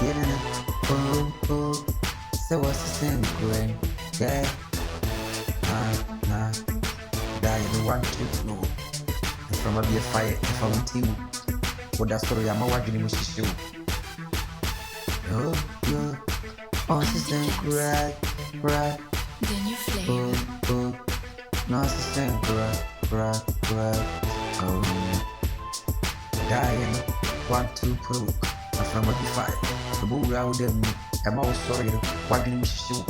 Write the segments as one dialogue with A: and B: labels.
A: Yeah, oh, so what's the same going? Yeah, nah, that you want to know. From a be a fire, if I want to, what that story I'm a wagging in show. Oh, oh, system, right,
B: Then you flavor.
A: oh, no, system, right, dying, 1, 2, pro, from a be fire. The bull out them, I'm all sorry, wagging in show.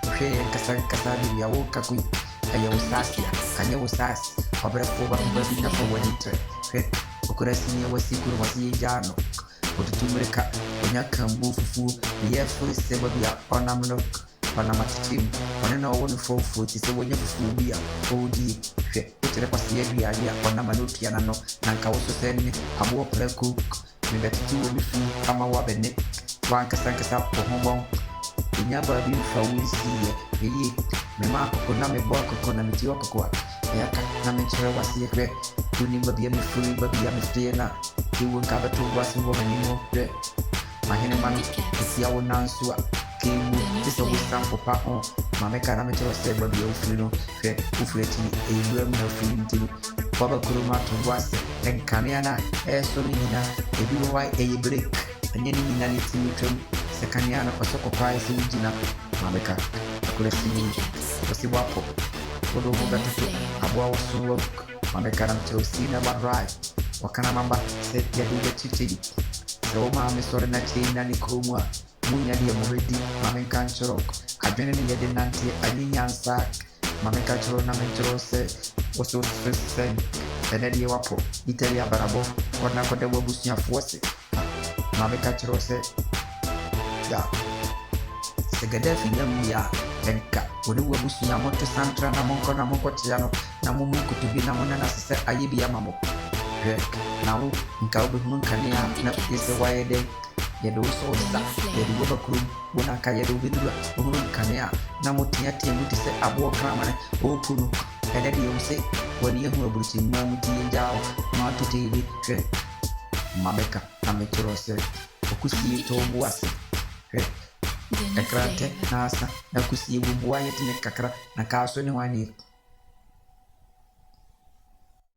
A: Okay, Cassandra, I woke up with a sassy, and you was sass, or better for what I'm for when it Okurasi was secret was ye jano. But to make up when you can move fool, the air for is ever be on a look, on a match team, on an own 4 foot is a way of be a OD. Put the Passia on a Malutiano, Nanka also send me a walk like cook. We bet 2 will be free, I'm a wabbit. One Casankas up for home. Inyaba bi fa wisi ye me ma ko na me bo ko na me ti okko ya ka na me chere wasi kre kuni ba bi me free ba bi me stay na ki won ka ba to wasi wo ma ni mo kre ma hene man si ya won nan so ki mu ti so wo sam ko pa on ma me ka na me chere se ba bi o free no kre o free ti e lu na free ti ko ba kuro ma to wasi en kaniana e so ni na e bi wa e break anya ni na ni ti mi twem Kanyana kwa soko price ujina mabeka akule sini wasi wapo kodo muga tatu abwa wasuwa mabeka na mteo sina badrai wakana mamba set ya duga chichidi so mame sore na china ni kumwa munya diya muridi mamenka nchorok ajwene ni yade nanti alinyansa mamenka choro na mentoro se wasu sen enedi wapo itali ya barabo kona kode wabusi ya fuwase mamenka choro se ya segedefi ya enka woni wabusu ya moto santra na monko tiano na mumu kutubi na mona na sese ayibi ya mamo na wo nka obi hun kania na ise waede ye do so sa ye do bakuru bona ka ye do bidura hun kania na mutia tie muti se abo kramane o punu ededi yo se woni ye hu aburuti ma muti njao ma tutili mabeka na metro se okusi to buase Ekrate nasa na kusi bubuwa yetine kakra na kaso ni wani